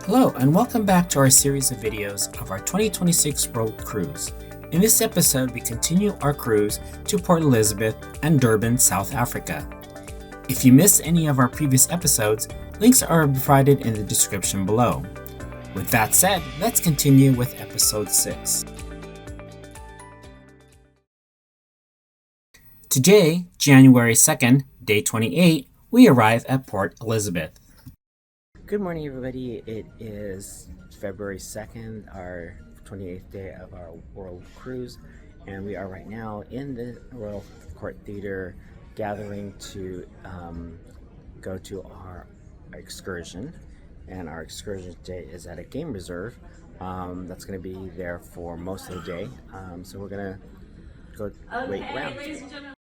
Hello and welcome back to our series of videos of our 2026 World Cruise. In this episode, we continue our cruise to Port Elizabeth and Durbin, South Africa. If you missed any of our previous episodes, links are provided in the description below. With that said, let's continue with episode 6. Today, January 2nd, day 28, we arrive at Port Elizabeth. Good morning, everybody. It is February 2nd, our 28th day of our World Cruise, and we are right now in the Royal Court Theatre gathering to go to our excursion. And our excursion today is at a game reserve that's going to be there for most of the day. So we're going to go wait around.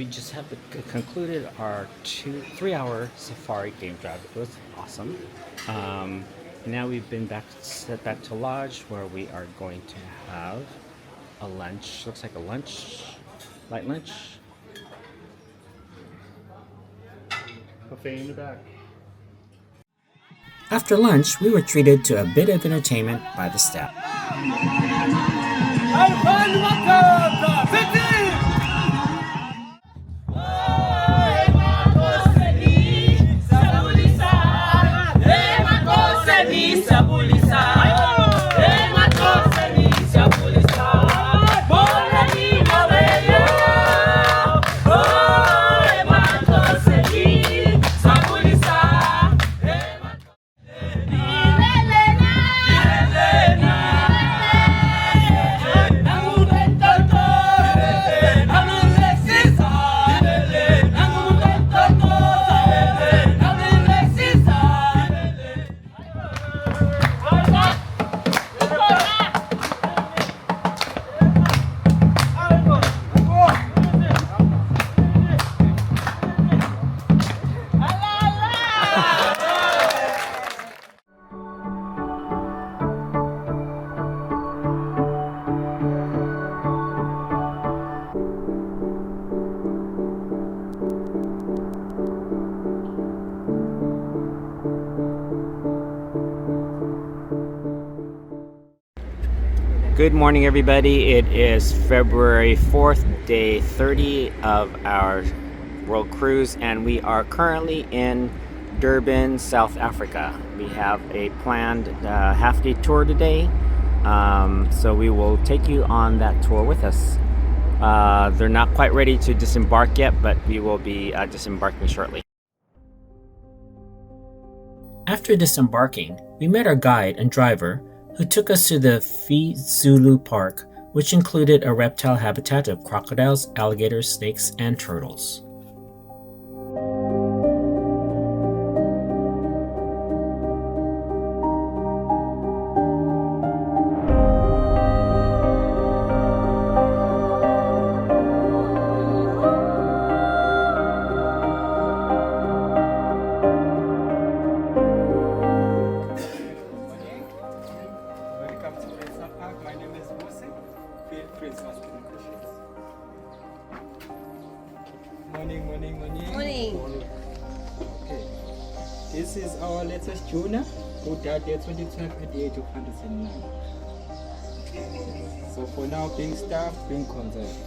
we just have concluded our 3-hour safari game drive. It was awesome. Now we've been set back to lodge where we are going to have a lunch. Looks like a light lunch. Buffet in the back. After lunch, we were treated to a bit of entertainment by the staff. Good morning, everybody. It is February 4th, day 30 of our world cruise, and we are currently in Durbin, South Africa. We have a planned half-day tour today, so we will take you on that tour with us. They're not quite ready to disembark yet, but we will be disembarking shortly. After disembarking, we met our guide and driver, who took us to the phezulupark, which included a reptile habitat of crocodiles, alligators, snakes, and turtles. Morning. Okay. This is our latest tuna who died there 2012 at the age of 109. So for now, being starved, being conserved.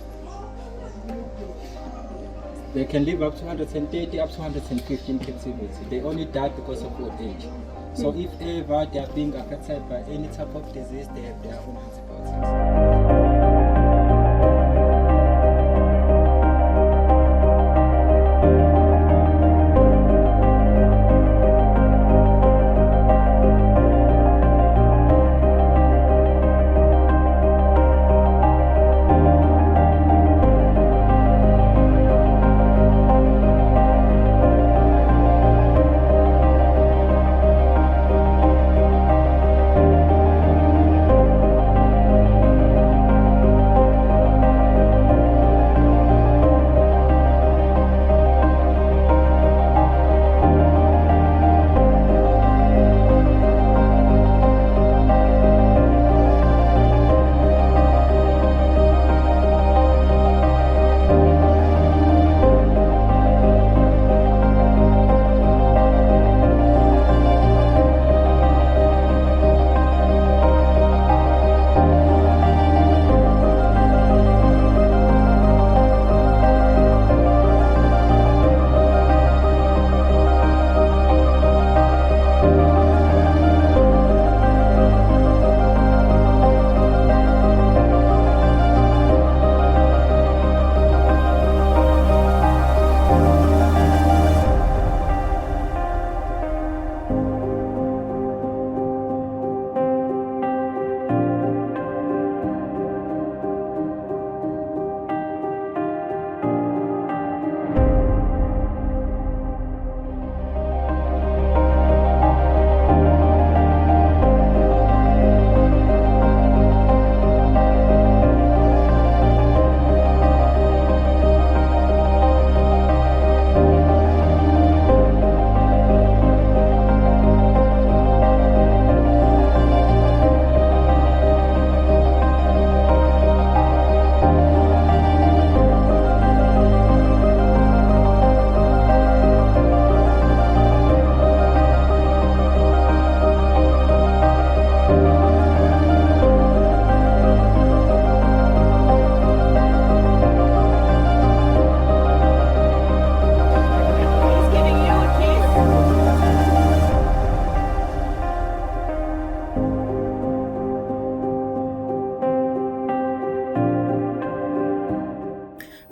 They can live up to 130, up to 150 in captivity. They only die because of old age. So if ever they are being affected by any type of disease, they have their own antibiotics.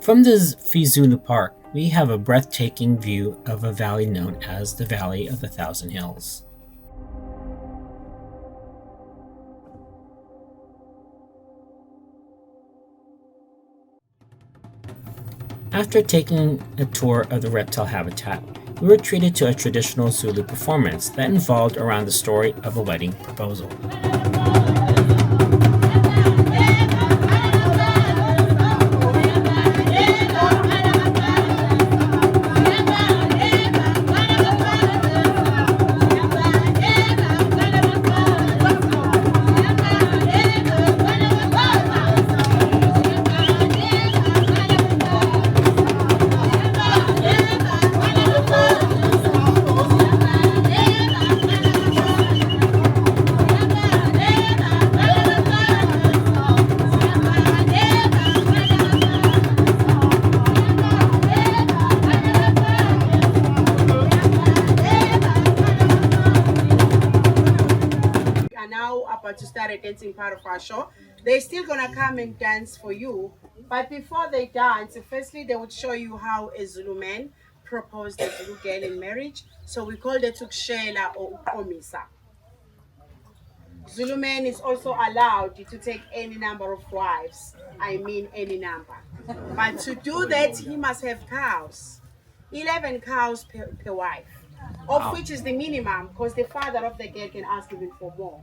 From the Phezulupark, we have a breathtaking view of a valley known as the Valley of the Thousand Hills. After taking a tour of the reptile habitat, we were treated to a traditional Zulu performance that involved around the story of a wedding proposal. To start a dancing part of our show. They're still gonna come and dance for you, but before they dance, firstly they would show you how a Zulu man proposed a Zulu girl in marriage. So we call it ukushela or ukomisa. Zulu man is also allowed to take any number of wives. I mean any number. But to do that, he must have cows. 11 cows per wife, of which is the minimum because the father of the girl can ask even for more.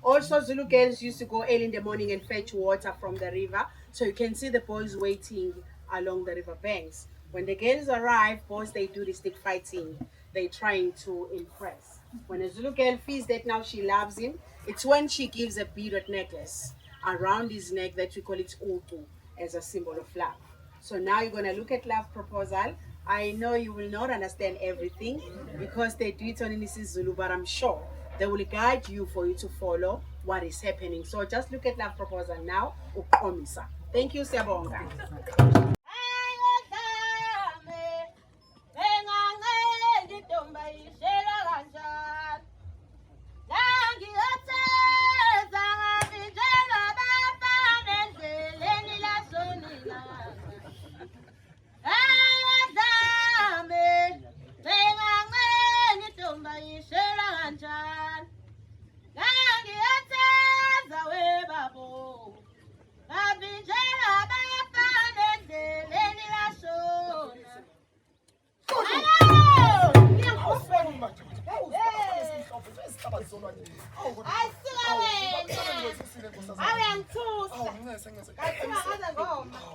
Also, Zulu girls used to go early in the morning and fetch water from the river. So you can see the boys waiting along the river banks. When the girls arrive, boys, they do the stick fighting. They're trying to impress. When a Zulu girl feels that now she loves him, it's when she gives a beaded necklace around his neck that we call it utu as a symbol of love. So now you're going to look at love proposal. I know you will not understand everything because they do it on Inisi Zulu, but I'm sure they will guide you for you to follow what is happening. So just look at love proposal now. Ukomisa. Thank you, Sebonga.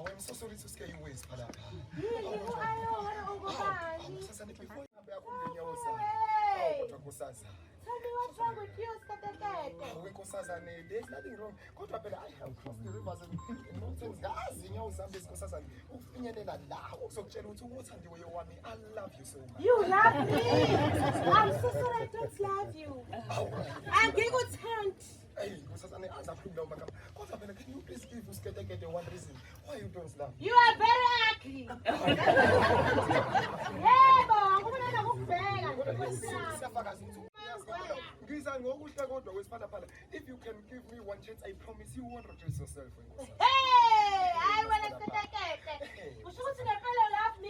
I'm so sorry to scare you away, Spada. Tell me what's wrong with you, Skatekete? There's nothing wrong. Go to a bed. I have crossed the rivers and mountains. I love you so much. You love me? I'm so sorry I don't love you. I'm getting good hand. Hey, can you please give Skatekete one reason why you don't love me? You are very ugly. Yeah, but I'm going if you can give me one chance, I promise you won't reduce yourself. Hey, I want to Skatekete. You should love me.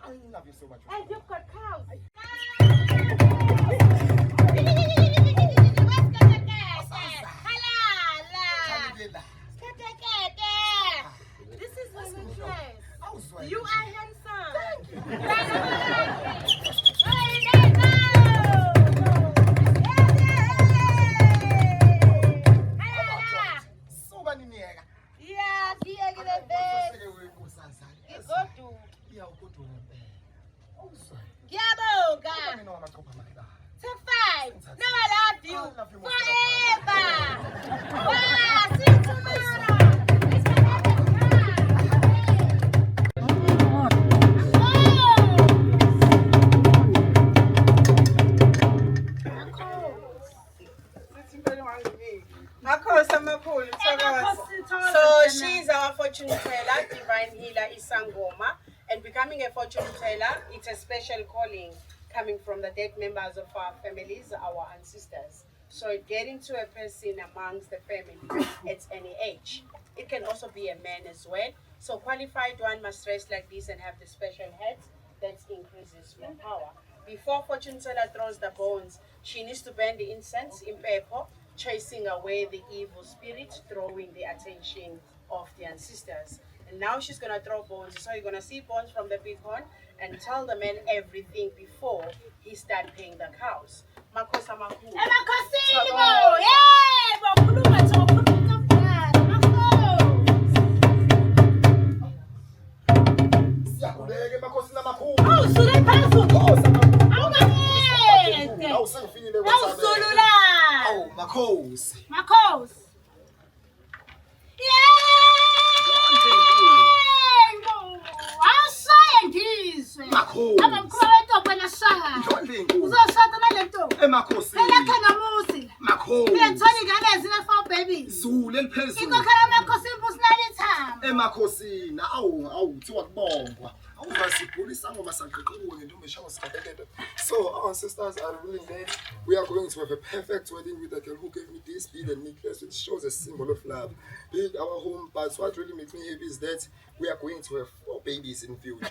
I love you so much. And you've got cows. This is really nice. You are handsome. Thank you. Now I love you forever. Wow, see you tomorrow. So she's our fortune teller, divine healer Isangoma, and becoming a fortune teller, it's a special calling coming from the dead members of our families, our ancestors. So getting to a person amongst the family at any age It can also be a man as well. So qualified one must dress like this and have the special hat that increases your power. Before fortune teller throws the bones, she needs to burn the incense in pepper, chasing away the evil spirit, drawing the attention of the ancestors. And now she's gonna throw bones. So you're gonna see bones from the bighorn and tell the man everything before he start paying the cows. Makosa makhulu. Emakhosini bo! Yebo, khuluma Thoko, khuluma kaMdala, makhosi. Siyakubeka emakhosini amakhulu. Awusuke phezulu. Awungangeke. Awu sengifikile Awusulula. Awu makhosi. Makhosi. Yebo! Awusaye ngizwe. Makhosi. Abamkhulu wentombi nashaya. Ndlondle inkulu. Uzosata nale ntombi. Emakhosini. Elakhe nomuzi. Makhosi. Ngiyathola ingane ezine 4 babies. Zule eliphezulu. Inkokhela amakhosi imbusi nalithamba. Emakhosini. Awu kuthiwa kubongwa. Awuzasibhulisa ngoba saqeqekiwe ngentombi eshawa sikhathekede. So our sisters are ruling there. We are going to have a perfect wedding with the girl who gave me this bead and necklace, which shows a symbol of love. Being our home, but what really makes me happy is that we are going to have 4 babies in future.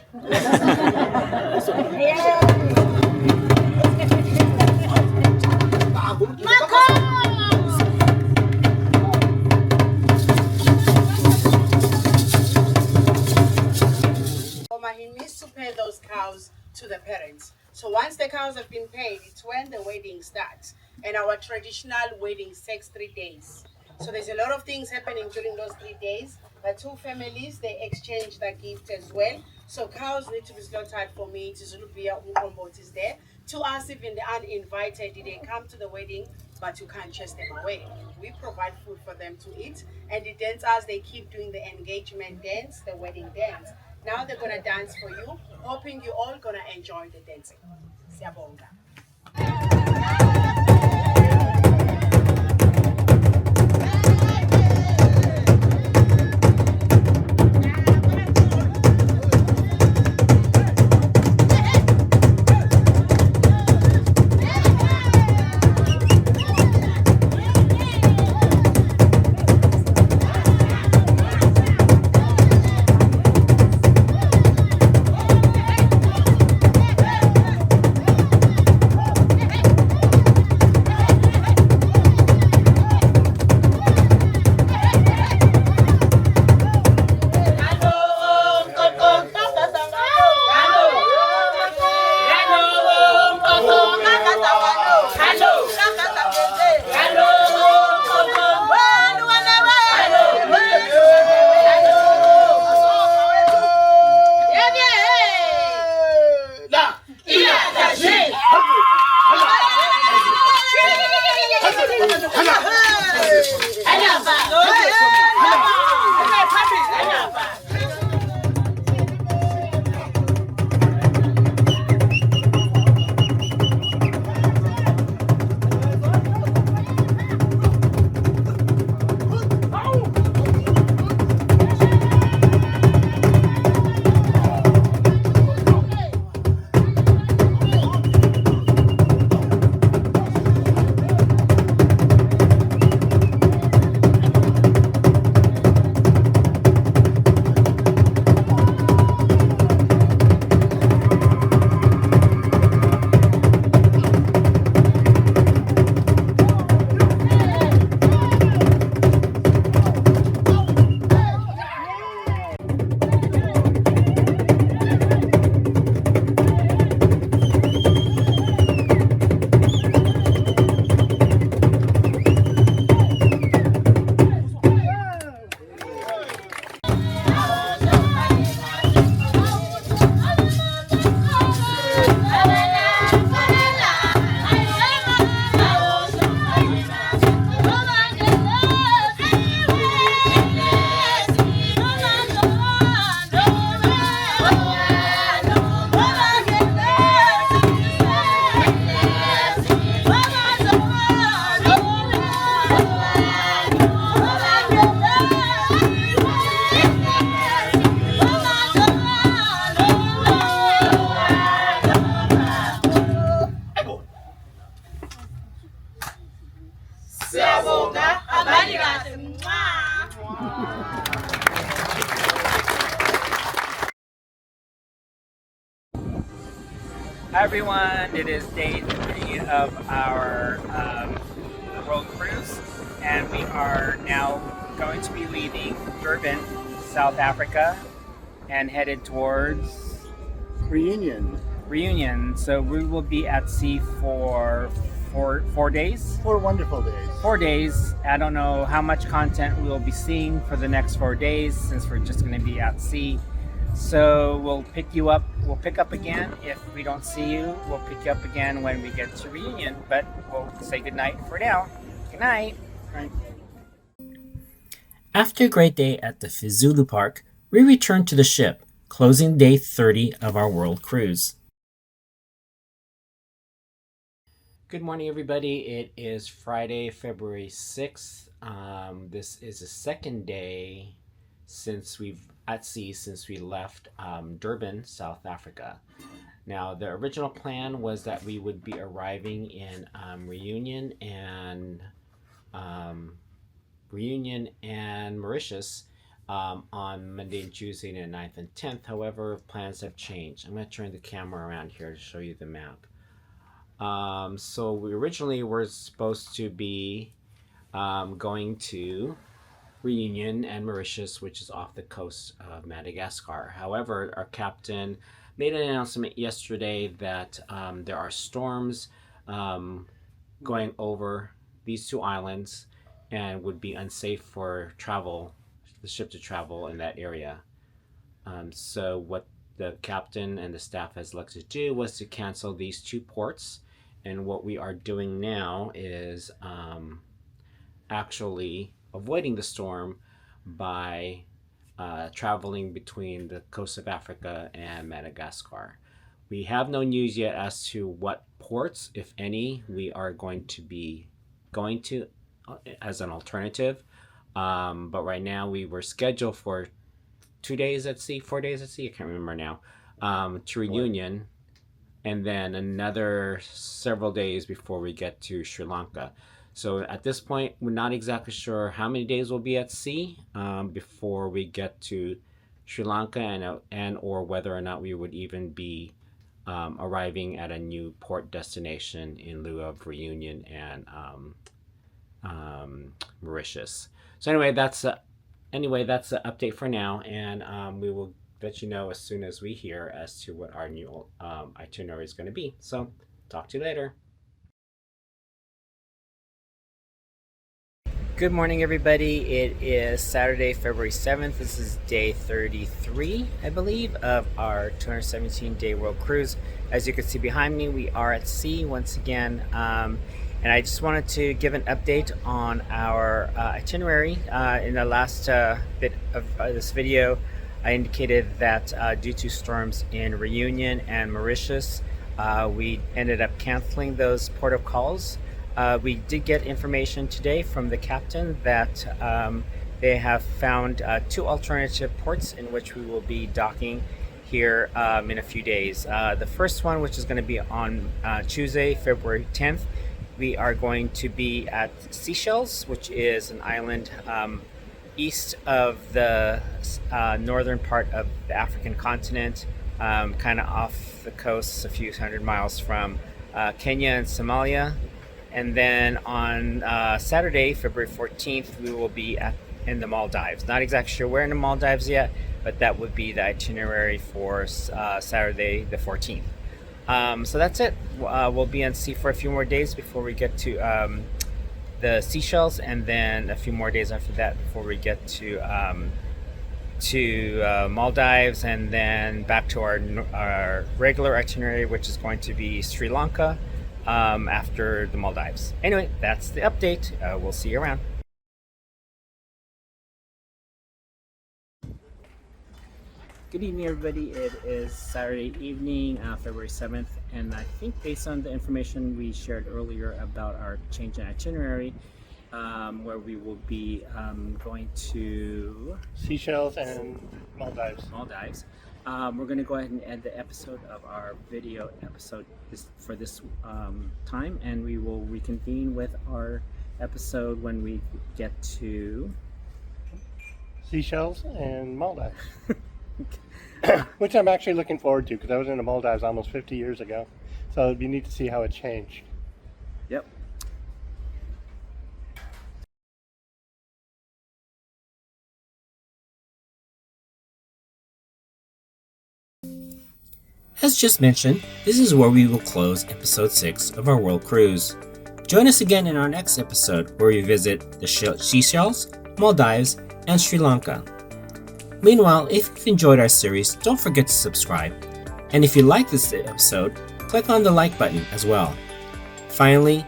He needs to pay those cows to the parents. So once the cows have been paid, it's when the wedding starts. And our traditional weddings takes 3 days. So there's a lot of things happening during those 3 days. The 2 families, they exchange the gift as well. So cows need to be slaughtered for me. Tizulubia Ukombot is there. To us, even the uninvited, they come to the wedding, but you can't chase them away. We provide food for them to eat. And the dancers, they keep doing the engagement dance, the wedding dance. Now they're gonna dance for you, hoping you all gonna enjoy the dancing. Siyabonga. Hi everyone, it is day 3 of our world cruise, and we are now going to be leaving Durbin, South Africa, and headed towards Reunion. So we will be at sea for 4 days. 4 wonderful days. 4 days. I don't know how much content we will be seeing for the next 4 days since we're just going to be at sea. So we'll pick you up. We'll pick up again. If we don't see you, we'll pick you up again when we get to Reunion. But we'll say goodnight for now. Good night. Right. After a great day at the phezulupark, we return to the ship, closing day 30 of our world cruise. Good morning, everybody. It is Friday, February 6th. This is the second day since we left Durban, South Africa. Now, the original plan was that we would be arriving in Reunion and Mauritius on Monday and Tuesday, the 9th and 10th. However, plans have changed. I'm going to turn the camera around here to show you the map. So we originally were supposed to be going to Reunion and Mauritius, which is off the coast of Madagascar. However, our captain made an announcement yesterday that there are storms going over these two islands and would be unsafe for the ship to travel in that area. So what the captain and the staff has elected to do was to cancel these two ports, and what we are doing now is actually avoiding the storm by traveling between the coast of Africa and Madagascar. We have no news yet as to what ports, if any, we are going to be going to as an alternative. But right now we were scheduled for 4 days at sea, I can't remember now, to Reunion, and then another several days before we get to Sri Lanka. So at this point, we're not exactly sure how many days we'll be at sea before we get to Sri Lanka, and or whether or not we would even be arriving at a new port destination in lieu of Reunion and Mauritius. So anyway, that's the update for now, and we will let you know as soon as we hear as to what our new itinerary is going to be. So talk to you later. Good morning, everybody. It is Saturday, February 7th. This is day 33, I believe, of our 217-day world cruise. As you can see behind me, we are at sea once again. And I just wanted to give an update on our itinerary. In the last bit of this video, I indicated that due to storms in Reunion and Mauritius, we ended up canceling those port of calls. We did get information today from the captain that they have found 2 alternative ports in which we will be docking here in a few days. The first one, which is going to be on Tuesday, February 10th, we are going to be at Seychelles, which is an island east of the northern part of the African continent, kind of off the coast, a few hundred miles from Kenya and Somalia. And then on Saturday, February 14th, we will be in the Maldives. Not exactly sure where in the Maldives yet, but that would be the itinerary for Saturday the 14th. So that's it. We'll be on sea for a few more days before we get to the Seychelles, and then a few more days after that before we get to Maldives, and then back to our regular itinerary, which is going to be Sri Lanka after the Maldives. Anyway, that's the update. We'll see you around. Good evening, everybody. It is Saturday evening, February 7th, and I think based on the information we shared earlier about our change in itinerary, where we will be going to Seychelles and Maldives. We're going to go ahead and end the episode of our video episode for this time, and we will reconvene with our episode when we get to Seychelles and Maldives. Which I'm actually looking forward to because I was in the Maldives almost 50 years ago. So it'd be neat to see how it changed. Yep. As just mentioned, this is where we will close episode 6 of our world cruise. Join us again in our next episode where we visit the Seychelles, Maldives, and Sri Lanka. Meanwhile, if you've enjoyed our series, don't forget to subscribe. And if you like this episode, click on the like button as well. Finally,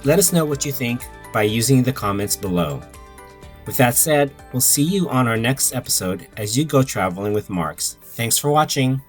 let us know what you think by using the comments below. With that said, we'll see you on our next episode as you go traveling with Marks. Thanks for watching.